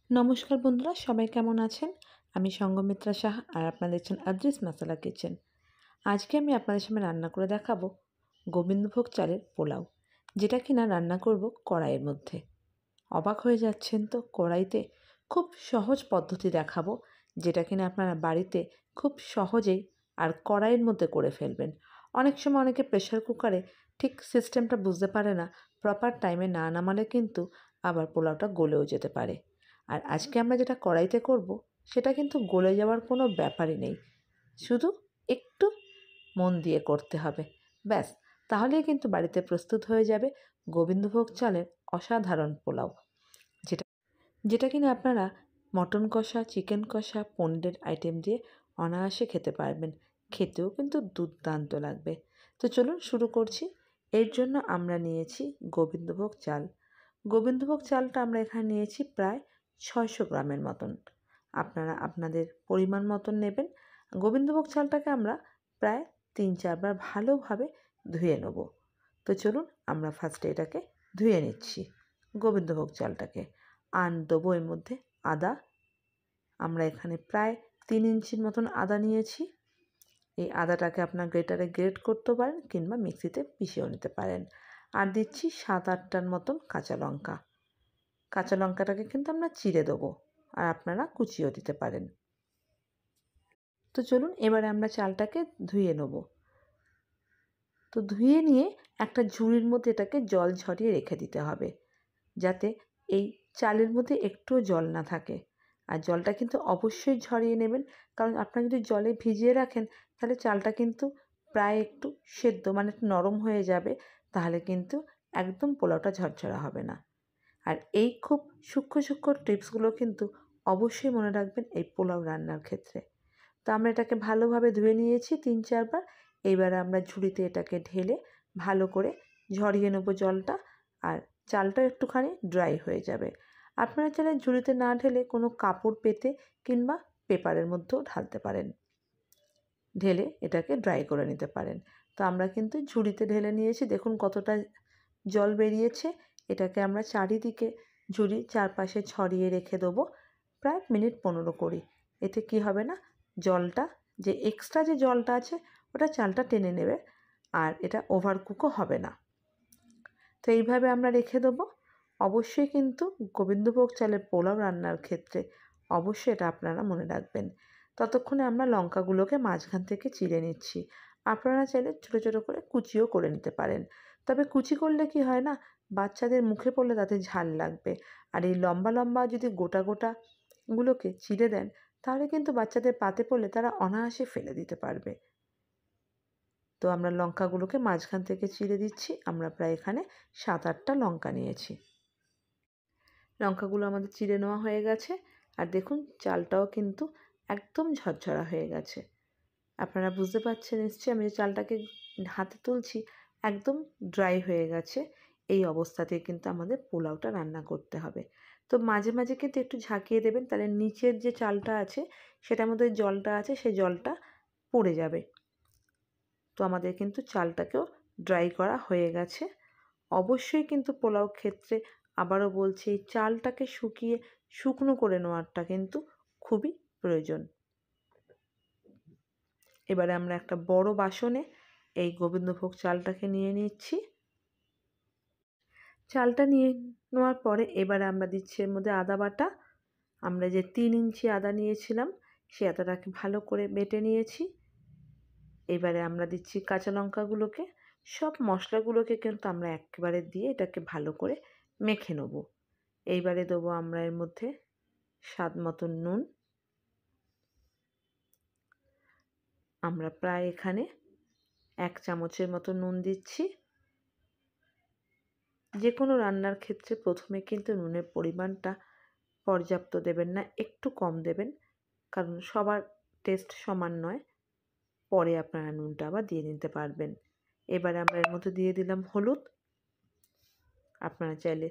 নমস্কার বন্ধুরা, সবাই কেমন আছেন? আমি সঙ্গমিত্রা সাহা আর আপনারা দেখছেন আদ্রিস মাসালা কিচেন। আজকে আমি আপনাদের সামনে রান্না করে দেখাবো গোবিন্দভোগ চালের পোলাও, যেটা কিনা রান্না করব কড়াইয়ের মধ্যে। অবাক হয়ে যাচ্ছেন তো? কড়াইতে খুব সহজ পদ্ধতি দেখাবো, যেটা কিনা আপনারা বাড়িতে খুব সহজেই আর কড়াইয়ের মধ্যে করে ফেলবেন। অনেক সময় অনেকে প্রেশার কুকারে ঠিক সিস্টেমটা বুঝতে পারে না, প্রপার টাইমে না নামালে কিন্তু আবার পোলাওটা গলেও যেতে পারে। আর আজকে আমরা যেটা কড়াইতে করব সেটা কিন্তু গলে যাওয়ার কোনো ব্যাপারই নেই, শুধু একটু মন দিয়ে করতে হবে, ব্যাস। তাহলেই কিন্তু বাড়িতে প্রস্তুত হয়ে যাবে গোবিন্দভোগ চালের অসাধারণ পোলাও, যেটা যেটা কিনা আপনারা মটন কষা, চিকেন কষা, পনিরের আইটেম দিয়ে অনায়াসে খেতে পারবেন। খেতেও কিন্তু দুর্দান্ত লাগবে। তো চলুন শুরু করছি। এর জন্য আমরা নিয়েছি গোবিন্দভোগ চাল। গোবিন্দভোগ চালটা আমরা এখানে নিয়েছি প্রায় 600 গ্রামের মতন। আপনারা আপনাদের পরিমাণ মতন নেবেন। গোবিন্দভোগ চালটাকে আমরা প্রায় 3-4 বার ভালোভাবে ধুয়ে নেব। তো চলুন আমরা ফার্স্টে এটাকে ধুয়ে নিচ্ছি, গোবিন্দভোগ চালটাকে। আর দেবো এর মধ্যে আদা। আমরা এখানে প্রায় 3 ইঞ্চির মতন আদা নিয়েছি। এই আদাটাকে আপনার গ্রেটারে গ্রেট করতে পারেন কিংবা মিক্সিতে পিষেও নিতে পারেন। আর দিচ্ছি 7-8টার মতন কাঁচা লঙ্কা। কাঁচা লঙ্কাটাকে কিন্তু আমরা চিড়ে দেবো, আর আপনারা কুচিও দিতে পারেন। তো চলুন এবারে আমরা চালটাকে ধুয়ে নেব। তো ধুয়ে নিয়ে একটা ঝুড়ির মধ্যে এটাকে জল ঝরিয়ে রেখে দিতে হবে, যাতে এই চালের মধ্যে একটুও জল না থাকে। আর জলটা কিন্তু অবশ্যই ঝরিয়ে নেবেন, কারণ আপনারা যদি জলে ভিজিয়ে রাখেন তাহলে চালটা কিন্তু প্রায় একটু সেদ্ধ মানে একটু নরম হয়ে যাবে, তাহলে কিন্তু একদম পোলাওটা ঝরঝরা হবে না। আর এই খুব সূক্ষ্ম সূক্ষ্ম টিপসগুলো কিন্তু অবশ্যই মনে রাখবেন এই পোলাও রান্নার ক্ষেত্রে। তো আমরা এটাকে ভালোভাবে ধুয়ে নিয়েছি 3-4 বার। এইবারে আমরা ঝুড়িতে এটাকে ঢেলে ভালো করে ঝরিয়ে নেবো জলটা, আর চালটা একটুখানি ড্রাই হয়ে যাবে। আপনারা চাইলে ঝুড়িতে না ঢেলে কোনো কাপড় পেতে কিংবা পেপারের মধ্যেও ঢালতে পারেন, ঢেলে এটাকে ড্রাই করে নিতে পারেন। তো আমরা কিন্তু ঝুড়িতে ঢেলে নিয়েছি, দেখুন কতটা জল বেরিয়েছে। এটাকে আমরা চারিদিকে ঝুড়ির চারপাশে ছড়িয়ে রেখে দেবো প্রায় মিনিট 15-20। এতে কি হবে না, জলটা যে এক্সট্রা যে জলটা আছে ওটা চালটা টেনে নেবে, আর এটা ওভারকুকও হবে না। তো এইভাবে আমরা রেখে দেবো। অবশ্যই কিন্তু গোবিন্দভোগ চালের পোলাও রান্নার ক্ষেত্রে অবশ্যই এটা আপনারা মনে রাখবেন। ততক্ষণে আমরা লঙ্কাগুলোকে মাঝখান থেকে চিড়ে নিচ্ছি। আপনারা চাইলে ছোটো ছোটো করে কুচিও করে নিতে পারেন, তবে কুচি করলে কি হয় না, বাচ্চাদের মুখে পড়লে তাতে ঝাল লাগবে। আর এই লম্বা লম্বা যদি গোটা গোটাগুলোকে চিড়ে দেন, তাহলে কিন্তু বাচ্চাদের পাতে পড়লে তারা অনায়াসে ফেলে দিতে পারবে। তো আমরা লঙ্কাগুলোকে মাঝখান থেকে চিড়ে দিচ্ছি। আমরা প্রায় এখানে 7-8টা লঙ্কা নিয়েছি। লঙ্কাগুলো আমাদের চিড়ে নেওয়া হয়ে গেছে। আর দেখুন চালটাও কিন্তু একদম ঝরঝরা হয়ে গেছে। আপনারা বুঝতে পারছেন নিশ্চয়ই, আমি যে চালটাকে হাতে তুলছি একদম ড্রাই হয়ে গেছে। এই অবস্থাতেই কিন্তু আমাদের পোলাওটা রান্না করতে হবে। তো মাঝে মাঝে কিন্তু একটু ঝাঁকিয়ে দেবেন, তাহলে নিচের যে চালটা আছে সেটার মধ্যে জলটা আছে, সেই জলটা পড়ে যাবে। তো আমাদের কিন্তু চালটাকেও ড্রাই করা হয়ে গেছে। অবশ্যই কিন্তু পোলাও ক্ষেত্রে আবারও বলছি, এই চালটাকে শুকিয়ে শুকনো করে নেওয়াটা কিন্তু খুবই প্রয়োজন। এবারে আমরা একটা বড় বাসনে এই গোবিন্দভোগ চালটাকে নিয়ে নিচ্ছি। চালটা নিয়ে নেওয়ার পরে এবারে আমরা দিচ্ছি এর মধ্যে আদা বাটা। আমরা যে 3 ইঞ্চি আদা নিয়েছিলাম সেই আদাটাকে ভালো করে বেটে নিয়েছি। এবারে আমরা দিচ্ছি কাঁচা লঙ্কাগুলোকে। সব মশলাগুলোকে কিন্তু আমরা একেবারে দিয়ে এটাকে ভালো করে মেখে নেব। এইবারে দেবো আমরা এর মধ্যে স্বাদ মতন নুন। আমরা প্রায় এখানে 1 চামচের মতো নুন দিচ্ছি। যে কোনো রান্নার ক্ষেত্রে প্রথমে কিন্তু নুনের পরিমাণটা পর্যাপ্ত দেবেন না, একটু কম দেবেন, কারণ সবার টেস্ট সমান নয়। পরে আপনারা নুনটা আবার দিয়ে নিতে পারবেন। এবারে আমরা এর মধ্যে দিয়ে দিলাম হলুদ। আপনারা চাইলে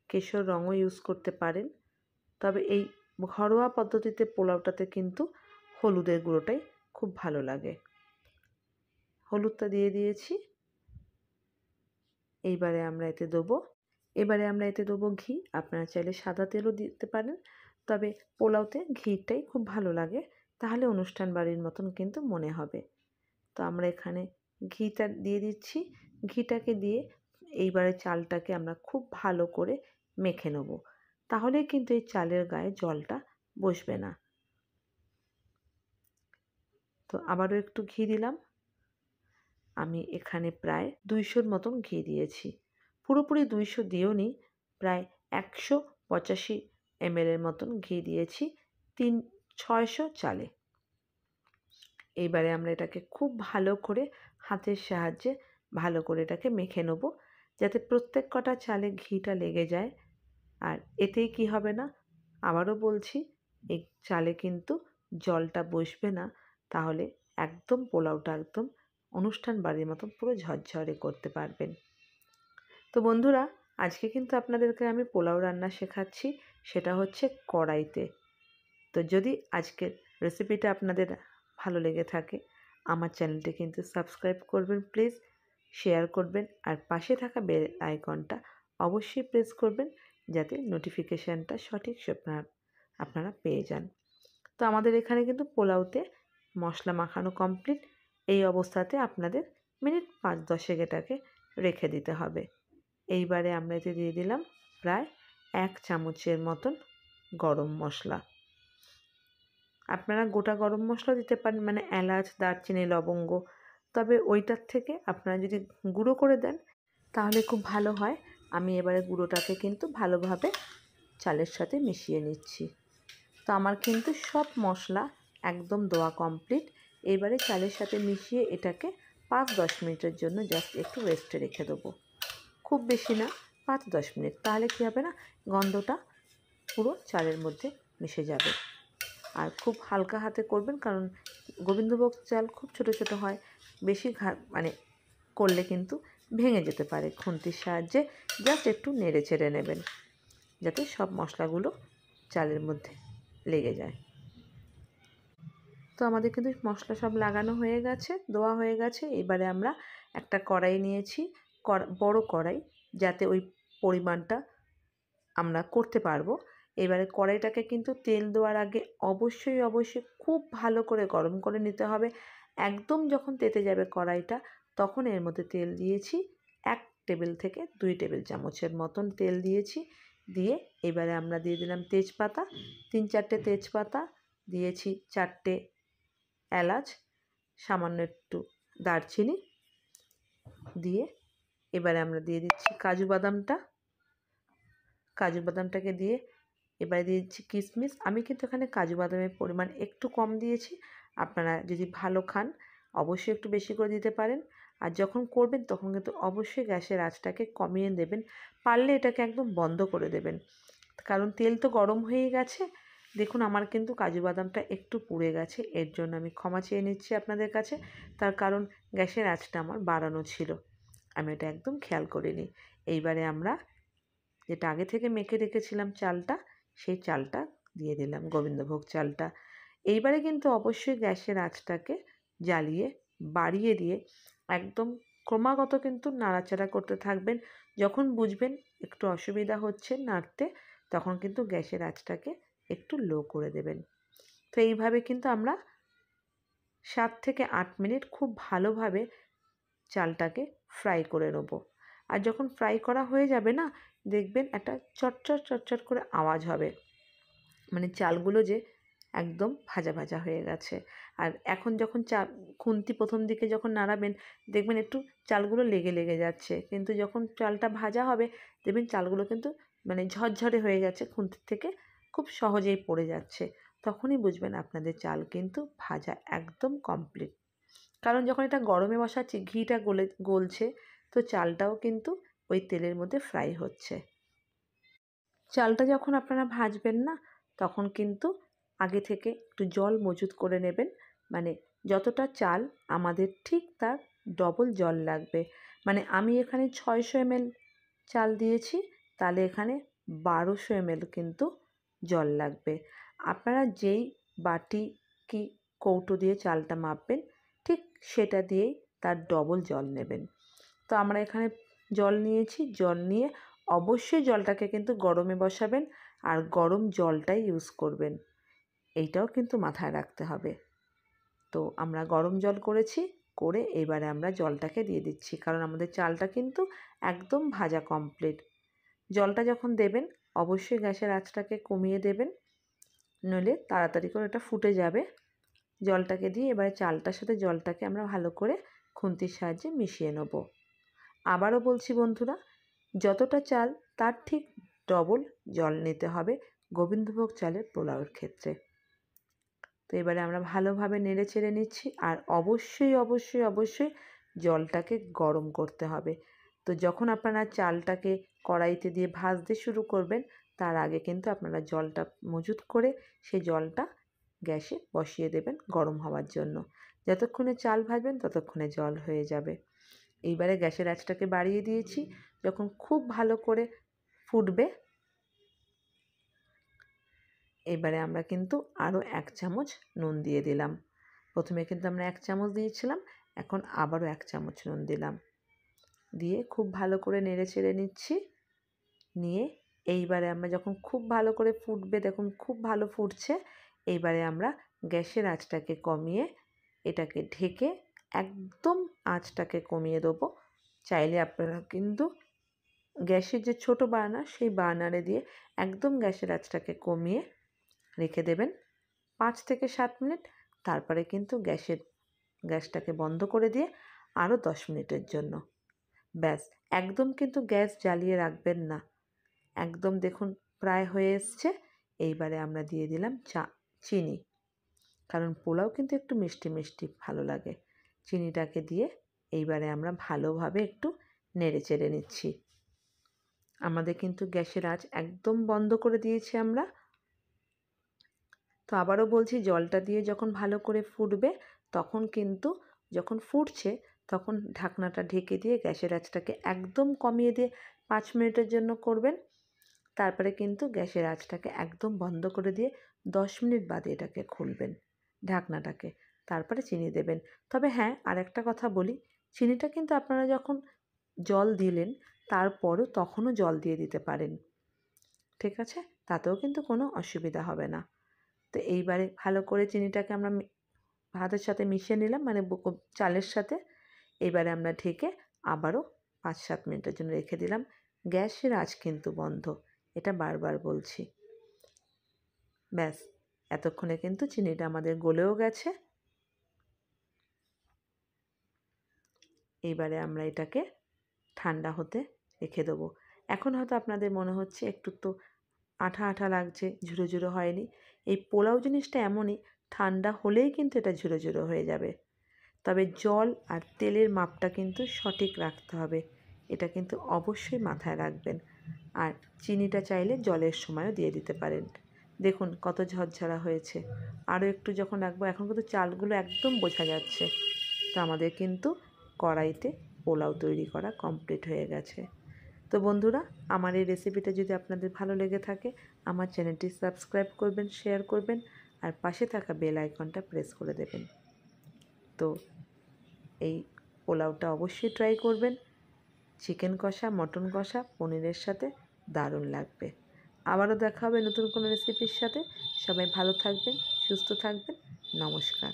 কেশর রঙও ইউজ করতে পারেন, তবে এই ঘরোয়া পদ্ধতিতে পোলাওটাতে কিন্তু হলুদের গুঁড়োটাই খুব ভালো লাগে। হলুদটা দিয়ে দিয়েছি। এইবারে আমরা এতে দেবো এবারে আমরা এতে দেবো ঘি। আপনারা চাইলে সাদা তেলও দিতে পারেন, তবে পোলাওতে ঘিটাই খুব ভালো লাগে, তাহলে অনুষ্ঠান বাড়ির মতন কিন্তু মনে হবে। তো আমরা এখানে ঘিটা দিয়ে দিচ্ছি। ঘিটাকে দিয়ে এইবারে চালটাকে আমরা খুব ভালো করে মেখে নেব, তাহলে কিন্তু এই চালের গায়ে জলটা বসবে না। তো আবারও একটু ঘি দিলাম। আমি এখানে প্রায় 200 মতন ঘি দিয়েছি। পুরোপুরি 200 দিইনি, প্রায় 185 ml মতন ঘি দিয়েছি 600 চালে। এইবারে আমরা এটাকে খুব ভালো করে হাতের সাহায্যে ভালো করে এটাকে মেখে নেব, যাতে প্রত্যেক কটা চালে ঘিটা লেগে যায়। আর এতেই কি হবে না, আবারও বলছি, এই চালে কিন্তু জলটা বসবে না, তাহলে একদম পোলাওটা একদম অনুষ্ঠান বাড়ির মতন পুরো ঝরঝরে করতে পারবেন। তো বন্ধুরা, আজকে কিন্তু আপনাদেরকে আমি পোলাও রান্না শেখাচ্ছি, সেটা হচ্ছে কড়াইতে। তো যদি আজকের রেসিপিটা আপনাদের ভালো লেগে থাকে, আমার চ্যানেলটি কিন্তু সাবস্ক্রাইব করবেন প্লিজ, শেয়ার করবেন, আর পাশে থাকা বেল আইকনটা অবশ্যই প্রেস করবেন, যাতে নোটিফিকেশানটা সঠিক আপনারা পেয়ে যান। তো আমাদের এখানে কিন্তু পোলাওতে মশলা মাখানো কমপ্লিট। এই অবস্থাতে আপনাদের মিনিট 5-10 এটাকে রেখে দিতে হবে। এইবারে আমরা এতে দিয়ে দিলাম প্রায় 1 চামচের মতন গরম মশলা। আপনারা গোটা গরম মশলা দিতে পারেন, মানে এলাচ, দারচিনি, লবঙ্গ, তবে ওইটার থেকে আপনারা যদি গুঁড়ো করে দেন তাহলে খুব ভালো হয়। আমি এবারে গুঁড়োটাকে কিন্তু ভালোভাবে চালের সাথে মিশিয়ে নিচ্ছি। তো আমার কিন্তু সব মশলা একদম দেওয়া কমপ্লিট। এবারে চালের সাথে মিশিয়ে এটাকে 5-10 মিনিটের জন্য জাস্ট একটু রেস্টে রেখে দেবো, খুব বেশি না, 5-10 মিনিট। তাহলে কী হবে না, গন্ধটা পুরো চালের মধ্যে মিশে যাবে। আর খুব হালকা হাতে করবেন, কারণ গোবিন্দভোগ চাল খুব ছোট ছোট হয়, বেশি মানে করলে কিন্তু ভেঙে যেতে পারে। খুন্তির সাহায্যে জাস্ট একটু নেড়ে চেড়ে নেবেন, যাতে সব মশলাগুলো চালের মধ্যে লেগে যায়। তো আমাদের কিন্তু মশলা সব লাগানো হয়ে গেছে, দেওয়া হয়ে গেছে। এবারে আমরা একটা কড়াই নিয়েছি, বড় কড়াই, যাতে ওই পরিমাণটা আমরা করতে পারবো। এবারে কড়াইটাকে কিন্তু তেল দেওয়ার আগে অবশ্যই খুব ভালো করে গরম করে নিতে হবে। একদম যখন তেতে যাবে কড়াইটা, তখন এর মধ্যে তেল দিয়েছি 1 টেবিল থেকে 2 টেবিল চামচের মতন তেল দিয়েছি। দিয়ে এবারে আমরা দিয়ে দিলাম তেজপাতা, 3-4টে তেজপাতা দিয়েছি, 4টে এলাচ, সামান্য একটু দারচিনি দিয়ে এবারে আমরা দিয়ে দিচ্ছি কাজু বাদামটাকে দিয়ে এবারে দিয়ে দিচ্ছি কিশমিশ। আমি কিন্তু এখানে কাজু বাদামের পরিমাণ একটু কম দিয়েছি, আপনারা যদি ভালো খান অবশ্যই একটু বেশি করে দিতে পারেন। আর যখন করবেন তখন কিন্তু অবশ্যই গ্যাসের আঁচটাকে কমিয়ে দেবেন, পারলে এটাকে একদম বন্ধ করে দেবেন, কারণ তেল তো গরম হয়ে গেছে। দেখুন আমার কিন্তু কাজু বাদামটা একটু পুড়ে গেছে, এর জন্য আমি ক্ষমা চেয়ে নিচ্ছি আপনাদের কাছে, তার কারণ গ্যাসের আঁচটা আমার বাড়ানো ছিল, আমি এটা একদম খেয়াল করিনি। এইবারে আমরা যেটা আগে থেকে মেখে রেখেছিলাম চালটা, সেই চালটা দিয়ে দিলাম, গোবিন্দভোগ চালটা। এইবারে কিন্তু অবশ্যই গ্যাসের আঁচটাকে জ্বালিয়ে বাড়িয়ে দিয়ে একদম ক্রমাগত কিন্তু নাড়াচাড়া করতে থাকবেন। যখন বুঝবেন একটু অসুবিধা হচ্ছে নাড়তে, তখন কিন্তু গ্যাসের আঁচটাকে একটু লো করে দেবেন। তো এইভাবে কিন্তু আমরা 7 থেকে 8 মিনিট খুব ভালোভাবে চালটাকে ফ্রাই করে নেব। আর যখন ফ্রাই করা হয়ে যাবে না, দেখবেন একটা চটচট চটচট করে আওয়াজ হবে, মানে চালগুলো যে একদম ভাজা ভাজা হয়ে গেছে। আর এখন যখন খুন্তি প্রথম দিকে যখন নাড়াবেন, দেখবেন একটু চালগুলো লেগে লেগে যাচ্ছে, কিন্তু যখন চালটা ভাজা হবে দেখবেন চালগুলো কিন্তু মানে ঝরঝরে হয়ে গেছে, খুন্তির থেকে খুব সহজেই পড়ে যাচ্ছে। তখনই বুঝবেন আপনাদের চাল কিন্তু ভাজা একদম কমপ্লিট। কারণ যখন এটা গরমে বসাচ্ছি, ঘিটা গলছে, তো চালটাও কিন্তু ওই তেলের মধ্যে ফ্রাই হচ্ছে। চালটা যখন আপনারা ভাজবেন না, তখন কিন্তু আগে থেকে একটু জল মজুত করে নেবেন, মানে যতটা চাল আমাদের ঠিক তার ডবল জল লাগবে। মানে আমি এখানে 600 ml চাল দিয়েছি, তাহলে এখানে 1200 ml কিন্তু জল লাগবে। আপনারা যেই বাটি কি কৌটো দিয়ে চালটা মাপবেন, ঠিক সেটা দিয়েই তার ডবল জল নেবেন। তো আমরা এখানে জল নিয়েছি, জল নিয়ে অবশ্যই জলটাকে কিন্তু গরমে বসাবেন আর গরম জলটাই ইউজ করবেন, এইটাও কিন্তু মাথায় রাখতে হবে। তো আমরা গরম জল করেছি, করে এবারে আমরা জলটাকে দিয়ে দিচ্ছি, কারণ আমাদের চালটা কিন্তু একদম ভাজা কমপ্লিট। জলটা যখন দেবেন অবশ্যই গ্যাসের আঁচটাকে কমিয়ে দেবেন, নইলে তাড়াতাড়ি করে এটা ফুটে যাবে। জলটাকে দিয়ে এবারে চালটার সাথে জলটাকে আমরা ভালো করে খুন্তির সাহায্যে মিশিয়ে নেব। আবারও বলছি বন্ধুরা, যতটা চাল তার ঠিক ডবল জল নিতে হবে গোবিন্দভোগ চালের পোলাওয়ের ক্ষেত্রে। তো এবারে আমরা ভালোভাবে নেড়ে চেড়ে নিচ্ছি, আর অবশ্যই অবশ্যই অবশ্যই জলটাকে গরম করতে হবে। তো যখন আপনারা চালটাকে কড়াইতে দিয়ে ভাজতে শুরু করবেন তার আগে কিন্তু আপনারা জলটা মজুত করে সেই জলটা গ্যাসে বসিয়ে দেবেন গরম হওয়ার জন্য। যতক্ষণে চাল ভাজবেন ততক্ষণে জল হয়ে যাবে। এইবারে গ্যাসের আঁচটাকে বাড়িয়ে দিয়েছি, যখন খুব ভালো করে ফুটবে এবারে আমরা কিন্তু আরও 1 চামচ নুন দিয়ে দিলাম। প্রথমে কিন্তু আমরা 1 চামচ দিয়েছিলাম, এখন আবারও 1 চামচ নুন দিলাম। দিয়ে খুব ভালো করে নেড়ে চেড়ে নিচ্ছি। নিয়ে এইবারে আমরা যখন খুব ভালো করে ফুটবে, দেখুন খুব ভালো ফুটছে, এইবারে আমরা গ্যাসের আঁচটাকে কমিয়ে এটাকে ঢেকে একদম আঁচটাকে কমিয়ে দেবো। চাইলে আপনারা কিন্তু গ্যাসের যে ছোটো বার্নার সেই বার্নারে দিয়ে একদম গ্যাসের আঁচটাকে কমিয়ে রেখে দেবেন 5 থেকে 7 মিনিট। তারপরে কিন্তু গ্যাসটাকে বন্ধ করে দিয়ে আরও 10 মিনিটের জন্য। ব্যাস, একদম কিন্তু গ্যাস জ্বালিয়ে রাখবেন না। একদম দেখুন প্রায় হয়ে এসছে। এইবারে আমরা দিয়ে দিলাম চিনি, কারণ পোলাও কিন্তু একটু মিষ্টি মিষ্টি ভালো লাগে। চিনিটাকে দিয়ে এইবারে আমরা ভালোভাবে একটু নেড়ে চেড়ে নিচ্ছি। আমাদের কিন্তু গ্যাসের আঁচ একদম বন্ধ করে দিয়েছি আমরা। তো আবারও বলছি, জলটা দিয়ে যখন ভালো করে ফুটবে তখন কিন্তু যখন ফুটছে তখন ঢাকনাটা ঢেকে দিয়ে গ্যাসের আঁচটাকে একদম কমিয়ে দিয়ে 5 মিনিটের জন্য করবেন। তারপরে কিন্তু গ্যাসের আঁচটাকে একদম বন্ধ করে দিয়ে 10 মিনিট বাদে এটাকে খুলবেন ঢাকনাটাকে, তারপরে চিনি দেবেন। তবে হ্যাঁ, আরেকটা কথা বলি, চিনিটা কিন্তু আপনারা যখন জল দিলেন তারপরও তখনও জল দিয়ে দিতে পারেন, ঠিক আছে? তাতেও কিন্তু কোনো অসুবিধা হবে না। তো এইবারে ভালো করে চিনিটাকে আমরা ভাতের সাথে মিশিয়ে নিলাম, মানে চালের সাথে। এবারে আমরা ঢেকে আবারও 5-7 মিনিটের জন্য রেখে দিলাম। গ্যাসের আঁচ কিন্তু বন্ধ, এটা বারবার বলছি। ব্যাস, এতক্ষণে কিন্তু চিনিটা আমাদের গলেও গেছে। এইবারে আমরা এটাকে ঠান্ডা হতে রেখে দেবো। এখন হয়তো আপনাদের মনে হচ্ছে একটু তো আঠা আঠা লাগছে, ঝুরো ঝুরো হয়নি। এই পোলাও জিনিসটা এমনই, ঠান্ডা হলেই কিন্তু এটা ঝুরো ঝুরো হয়ে যাবে। তবে জল আর তেলের মাপটা কিন্তু সঠিক রাখতে হবে, এটা কিন্তু অবশ্যই মাথায় রাখবেন। আর চিনিটা চাইলে জলের সময়ও দিয়ে দিতে পারেন। দেখুন কত ঝরঝরা হয়েছে। আরও একটু যখন রাখবো, এখন কিন্তু চালগুলো একদম বোঝা যাচ্ছে। তো আমাদের কিন্তু কড়াইতে পোলাও তৈরি করা কমপ্লিট হয়ে গেছে। তো বন্ধুরা, আমার এই রেসিপিটা যদি আপনাদের ভালো লেগে থাকে আমার চ্যানেলটি সাবস্ক্রাইব করবেন, শেয়ার করবেন, আর পাশে থাকা বেল আইকনটা প্রেস করে দেবেন। তো এই পোলাওটা অবশ্যই ট্রাই করবেন। চিকেন কষা, মটন কষা, পনিরের সাথে দারুণ লাগবে। আবারও দেখা হবে নতুন কোনো রেসিপির সাথে। সবাই ভালো থাকবেন, সুস্থ থাকবেন। নমস্কার।